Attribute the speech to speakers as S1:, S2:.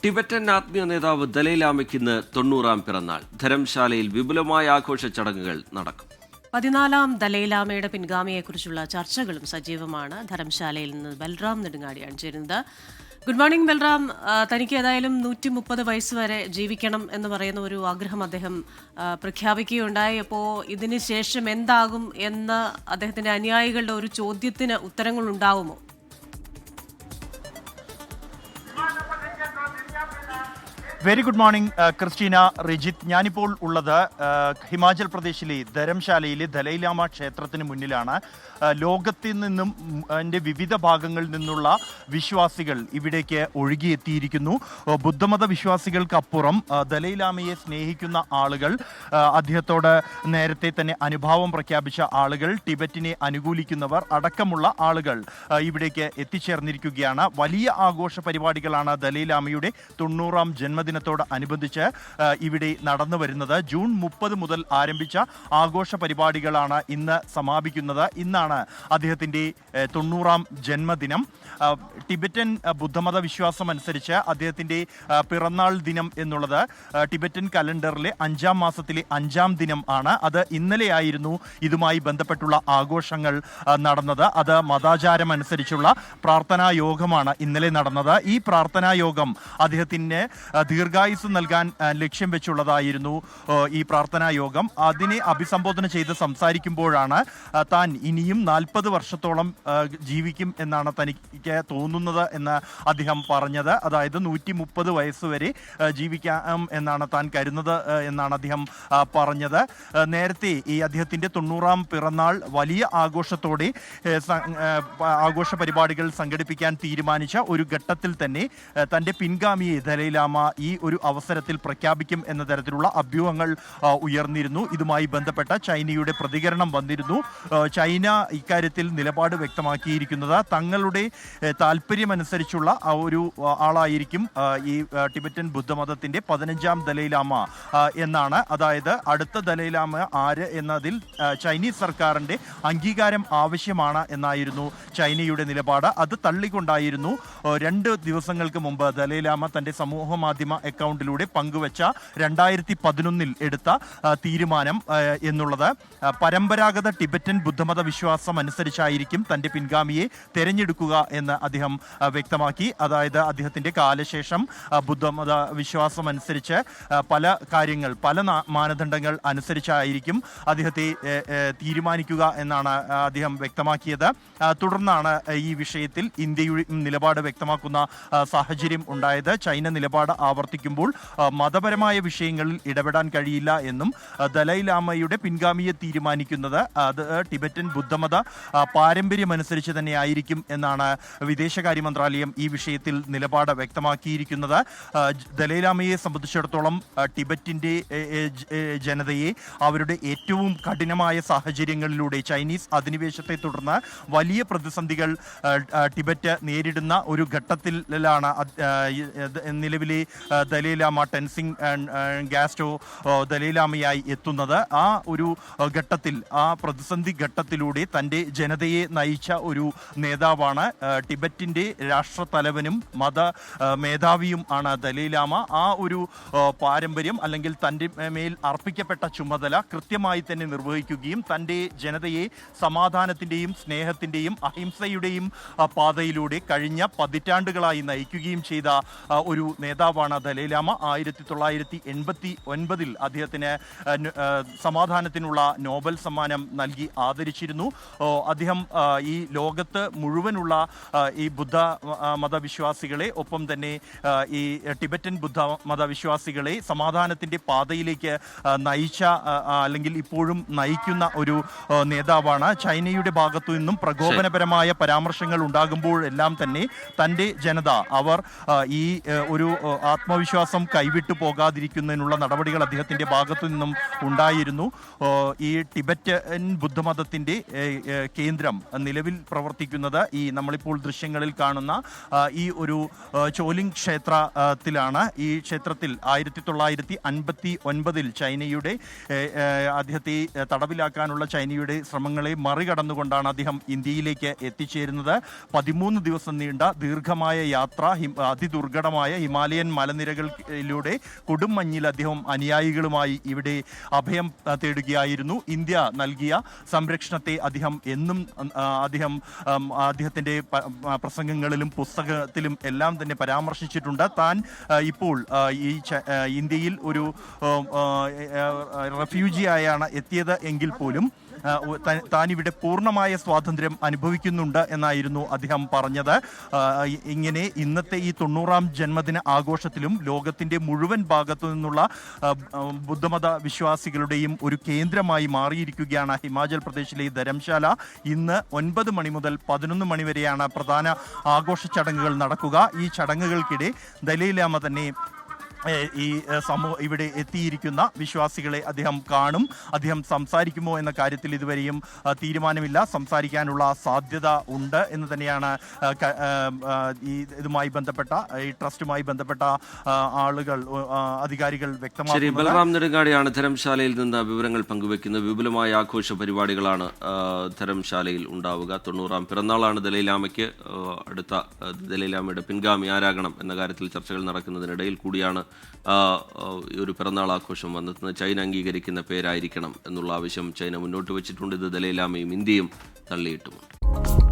S1: Tibetan ആത്മീയ നേതാവ് ദലൈലാമയ്ക്ക് ഇന്ന് 90-ാം പിറന്നാൾ. ധരംശാലയിൽ വിപുലമായ ആഘോഷ ചടങ്ങുകൾ നടക്കും.
S2: 14-ാം ദലൈലാമയുടെ പിൻഗാമിയെക്കുറിച്ചുള്ള ചർച്ചകളും സജീവമാണ്. ധരംശാലയിൽ നിന്ന് ബൽറാം നെടുങ്ങാടിയാണ് ചേരുന്നത്. Good morning Balram. തനിക്ക് ഏതായാലും 130 വയസ്സ് വരെ ജീവിക്കണം എന്ന് പറയുന്ന ഒരു ആഗ്രഹം അദ്ദേഹം പ്രഖ്യാപിക്കുകയുണ്ടായി. അപ്പോൾ ഇതിന് ശേഷം എന്താകും എന്ന് അദ്ദേഹത്തിന്റെ അനുയായികളുടെ ഒരു ചോദ്യത്തിന് ഉത്തരങ്ങൾ ഉണ്ടാവുമോ?
S3: Very good morning Christina, Rijith. ഞാനിപ്പോൾ ഉള്ളത് ഹിമാചൽ പ്രദേശിലെ ധരംശാലയിലെ ദലൈലാമ ക്ഷേത്രത്തിന് മുന്നിലാണ്. ലോകത്തിൽ നിന്നും അതിൻ്റെ വിവിധ ഭാഗങ്ങളിൽ നിന്നുള്ള വിശ്വാസികൾ ഇവിടേക്ക് ഒഴുകിയെത്തിയിരിക്കുന്നു. ബുദ്ധമത വിശ്വാസികൾക്കപ്പുറം ദലൈലാമയെ സ്നേഹിക്കുന്ന ആളുകൾ, അദ്ദേഹത്തോട് നേരത്തെ തന്നെ അനുഭാവം പ്രഖ്യാപിച്ച ആളുകൾ, ടിബറ്റിനെ അനുകൂലിക്കുന്നവർ അടക്കമുള്ള ആളുകൾ ഇവിടേക്ക് എത്തിച്ചേർന്നിരിക്കുകയാണ്. വലിയ ആഘോഷ പരിപാടികളാണ് ദലൈലാമയുടെ 90-ാം ജന്മദിനത്തോട് അനുബന്ധിച്ച് ഇവിടെ നടന്നു വരുന്നത്. ജൂൺ 30 മുതൽ ആരംഭിച്ച ആഘോഷ പരിപാടികളാണ് ഇന്ന് സമാപിക്കുന്നത്. ഇന്നാണ് അദ്ദേഹത്തിൻ്റെ 90-ാം ജന്മദിനം. ടിബറ്റൻ ബുദ്ധമത വിശ്വാസം അനുസരിച്ച് അദ്ദേഹത്തിൻ്റെ പിറന്നാൾ ദിനം എന്നുള്ളത് ടിബറ്റൻ കലണ്ടറിലെ 5-ാം മാസത്തിലെ 5-ാം ദിനം ആണ്. അത് ഇന്നലെയായിരുന്നു ഇതുമായി ബന്ധപ്പെട്ടുള്ള ആഘോഷങ്ങൾ നടന്നത്. അത് മതാചാരം അനുസരിച്ചുള്ള പ്രാർത്ഥനാ യോഗമാണ് ഇന്നലെ നടന്നത്. ഈ പ്രാർത്ഥനാ യോഗം അദ്ദേഹത്തിന് ദീർഘായുസ് നൽകാൻ ലക്ഷ്യം വെച്ചുള്ളതായിരുന്നു ഈ പ്രാർത്ഥനാ യോഗം. അതിനെ അഭിസംബോധന ചെയ്ത് സംസാരിക്കുമ്പോഴാണ് താൻ ഇനിയും 40 വർഷത്തോളം ജീവിക്കും എന്നാണ് തനിക്ക് തോന്നുന്നത് എന്ന് അദ്ദേഹം പറഞ്ഞത്. അതായത് 130 വയസ്സ് വരെ ജീവിക്കാം എന്നാണ് താൻ കരുതുന്നത് എന്നാണ് അദ്ദേഹം പറഞ്ഞത്. നേരത്തെ ഈ അദ്ദേഹത്തിൻ്റെ 90-ാം പിറന്നാൾ വലിയ ആഘോഷത്തോടെ ആഘോഷ പരിപാടികൾ സംഘടിപ്പിക്കാൻ തീരുമാനിച്ച ഒരു ഘട്ടത്തിൽ തന്നെ തൻ്റെ പിൻഗാമിയെ ദലൈലാമ ഈ ഒരു അവസരത്തിൽ പ്രഖ്യാപിക്കും എന്ന തരത്തിലുള്ള അഭ്യൂഹങ്ങൾ ഉയർന്നിരുന്നു. ഇതുമായി ബന്ധപ്പെട്ട ചൈനയുടെ പ്രതികരണം വന്നിരുന്നു. ചൈന ഇക്കാര്യത്തിൽ നിലപാട് വ്യക്തമാക്കിയിരിക്കുന്നത് തങ്ങളുടെ താല്പര്യമനുസരിച്ചുള്ള ഒരു ആളായിരിക്കും ഈ ടിബറ്റൻ ബുദ്ധമതത്തിൻ്റെ 15-ാം ദലൈലാമ എന്നാണ്. അതായത് അടുത്ത ദലൈലാമ ആര് എന്നതിൽ ചൈനീസ് സർക്കാരിൻ്റെ അംഗീകാരം ആവശ്യമാണ് എന്നായിരുന്നു ചൈനയുടെ നിലപാട്. അത് തള്ളിക്കൊണ്ടായിരുന്നു 2 ദിവസങ്ങൾക്ക് മുമ്പ് ദലൈലാമ തൻ്റെ സമൂഹ മാധ്യമ അക്കൗണ്ടിലൂടെ പങ്കുവച്ച 2011 എടുത്ത തീരുമാനം എന്നുള്ളത്. പരമ്പരാഗത ടിബറ്റൻ ബുദ്ധമത വിശ്വാസം അനുസരിച്ചായിരിക്കും തൻ്റെ പിൻഗാമിയെ തിരഞ്ഞെടുക്കുക എന്ന് അദ്ദേഹം വ്യക്തമാക്കി. അതായത് അദ്ദേഹത്തിൻ്റെ കാലശേഷം ബുദ്ധമത വിശ്വാസം അനുസരിച്ച് പല കാര്യങ്ങൾ, പല മാനദണ്ഡങ്ങൾ അനുസരിച്ചായിരിക്കും അദ്ദേഹത്തെ തീരുമാനിക്കുക എന്നാണ് അദ്ദേഹം വ്യക്തമാക്കിയത്. തുടർന്നാണ് ഈ വിഷയത്തിൽ ഇന്ത്യയുടെ നിലപാട് വ്യക്തമാക്കുന്ന സാഹചര്യം ഉണ്ടായത്. ചൈന നിലപാട് ആവർത്തിക്കുമ്പോൾ മതപരമായ വിഷയങ്ങളിൽ ഇടപെടാൻ കഴിയില്ല എന്നും ദലൈലാമയുടെ പിൻഗാമിയെ തീരുമാനിക്കുന്നത് അത് ടിബറ്റൻ ബുദ്ധമത പാരമ്പര്യമനുസരിച്ച് തന്നെ ആയിരിക്കും എന്നാണ് വിദേശകാര്യ മന്ത്രാലയം ഈ വിഷയത്തിൽ നിലപാട് വ്യക്തമാക്കിയിരിക്കുന്നത്. ദലൈലാമയെ സംബന്ധിച്ചിടത്തോളം ടിബറ്റിൻ്റെ ജനതയെ അവരുടെ ഏറ്റവും കഠിനമായ സാഹചര്യങ്ങളിലൂടെ ചൈനീസ് അധിനിവേശത്തെ തുടർന്ന് വലിയ പ്രതിസന്ധികൾ ടിബറ്റ് നേരിടുന്ന ഒരു ഘട്ടത്തിലാണ് നിലവിലെ ദലൈലാമ ടെൻസിംഗ് ഗാസ്റ്റോ ദലൈലാമയായി എത്തുന്നത്. ആ ഒരു ഘട്ടത്തിൽ, ആ പ്രതിസന്ധി ഘട്ടത്തിലൂടെ തൻ്റെ ജനതയെ നയിച്ച ഒരു നേതാവാണ്. ടിബറ്റിൻ്റെ രാഷ്ട്രത്തലവനും മത മേധാവിയും ആണ് ദലൈലാമ. ആ ഒരു പാരമ്പര്യം അല്ലെങ്കിൽ തൻ്റെ മേൽ അർപ്പിക്കപ്പെട്ട ചുമതല കൃത്യമായി തന്നെ നിർവഹിക്കുകയും തൻ്റെ ജനതയെ സമാധാനത്തിൻ്റെയും സ്നേഹത്തിൻ്റെയും അഹിംസയുടെയും പാതയിലൂടെ കഴിഞ്ഞ പതിറ്റാണ്ടുകളായി നയിക്കുകയും ചെയ്ത ഒരു നേതാവാണ് ദലൈലാമ. 1989 അദ്ദേഹത്തിന് സമാധാനത്തിനുള്ള നോബൽ സമ്മാനം നൽകി ആദരിച്ചിരുന്നു. അദ്ദേഹം ഈ ലോകത്ത് മുഴുവനുള്ള ഈ ബുദ്ധ മതവിശ്വാസികളെ, ഒപ്പം തന്നെ ഈ ടിബറ്റൻ ബുദ്ധ മതവിശ്വാസികളെ സമാധാനത്തിൻ്റെ പാതയിലേക്ക് നയിച്ച അല്ലെങ്കിൽ ഇപ്പോഴും നയിക്കുന്ന ഒരു നേതാവാണ്. ചൈനയുടെ ഭാഗത്തു നിന്നും പ്രകോപനപരമായ പരാമർശങ്ങൾ ഉണ്ടാകുമ്പോഴെല്ലാം തന്നെ തൻ്റെ ജനത അവർ ഈ ഒരു ആത്മവിശ്വാസം കൈവിട്ടു പോകാതിരിക്കുന്നതിനുള്ള നടപടികൾ അദ്ദേഹത്തിൻ്റെ ഭാഗത്തു നിന്നും ഉണ്ടായിരുന്നു. ഈ ടിബറ്റൻ ബുദ്ധമതത്തിൻ്റെ കേന്ദ്രം നിലവിൽ പ്രവർത്തിക്കുന്നത് ഈ നമ്മളിപ്പോൾ ദൃശ്യങ്ങളിൽ കാണുന്ന ഈ ഒരു ചോലിംഗ് ക്ഷേത്രത്തിലാണ്. ഈ ക്ഷേത്രത്തിൽ 1959 ചൈനയുടെ അദ്ദേഹത്തെ തടവിലാക്കാനുള്ള ചൈനയുടെ ശ്രമങ്ങളെ മറികടന്നുകൊണ്ടാണ് അദ്ദേഹം ഇന്ത്യയിലേക്ക് എത്തിച്ചേരുന്നത്. 13 ദിവസം നീണ്ട ദീർഘമായ യാത്ര അതിദുർഘടമായ ഹിമാലയൻ മലനിരകളിലൂടെ കൊടുംമഞ്ഞിൽ അദ്ദേഹം അനുയായികളുമായി ഇവിടെ അഭയം തേടുകയായിരുന്നു. ഇന്ത്യ നൽകിയ സംരക്ഷണത്തെ അദ്ദേഹം എന്നും അദ്ദേഹത്തിൻ്റെ പ്രസംഗങ്ങളിലും പുസ്തകത്തിലും എല്ലാം തന്നെ പരാമർശിച്ചിട്ടുണ്ട്. താൻ ഇപ്പോൾ ഈ ഇന്ത്യയിൽ ഒരു റെഫ്യൂജിയായാണ് എത്തിയത് എങ്കിൽ പോലും താനിവിടെ പൂർണ്ണമായ സ്വാതന്ത്ര്യം അനുഭവിക്കുന്നുണ്ട് എന്നായിരുന്നു അദ്ദേഹം പറഞ്ഞത്. ഇങ്ങനെ ഇന്നത്തെ ഈ 90-ാം ജന്മദിന ആഘോഷത്തിലും ലോകത്തിൻ്റെ മുഴുവൻ ഭാഗത്തു നിന്നുള്ള ബുദ്ധമത വിശ്വാസികളുടെയും ഒരു കേന്ദ്രമായി മാറിയിരിക്കുകയാണ് ഹിമാചൽ പ്രദേശിലെ ധരംശാല. ഇന്ന് 9 മണി മുതൽ 11 മണി വരെയാണ് പ്രധാന ആഘോഷ ചടങ്ങുകൾ നടക്കുക. ഈ ചടങ്ങുകൾക്കിടെ ദലൈലാമ തന്നെ ഈ ഇവിടെ എത്തിയിരിക്കുന്ന വിശ്വാസികളെ അദ്ദേഹം കാണും. അദ്ദേഹം സംസാരിക്കുമോ എന്ന കാര്യത്തിൽ ഇതുവരെയും തീരുമാനമില്ല. സംസാരിക്കാനുള്ള സാധ്യത ഉണ്ട് എന്ന് തന്നെയാണ് ഇതുമായി ബന്ധപ്പെട്ട ഈ ട്രസ്റ്റുമായി ബന്ധപ്പെട്ട ആളുകൾ അധികാരികൾ വ്യക്തമാക്കുന്നത്.
S1: ബൽറാം നെടുങ്ങാടിയാണ് ധരംശാലയിൽ നിന്ന് വിവരങ്ങൾ പങ്കുവെക്കുന്നത്. വിപുലമായ ആഘോഷ പരിപാടികളാണ് ധരംശാലയിൽ ഉണ്ടാവുക. 90-ാം പിറന്നാളാണ് ദലൈലാമയ്ക്ക്. അടുത്ത ദലൈലാമയുടെ പിൻഗാമി ആരാകണം എന്ന കാര്യത്തിൽ ചർച്ചകൾ നടക്കുന്നതിനിടയിൽ കൂടിയാണ് ഒരു പിറന്നാൾ ആഘോഷം വന്നെത്തുന്നത്. ചൈന അംഗീകരിക്കുന്ന പേരായിരിക്കണം എന്നുള്ള ആവശ്യം ചൈന മുന്നോട്ട് വെച്ചിട്ടുണ്ട്. ഇത് ദലൈലാമയും ഇന്ത്യയും തള്ളിയിട്ടുമുണ്ട്.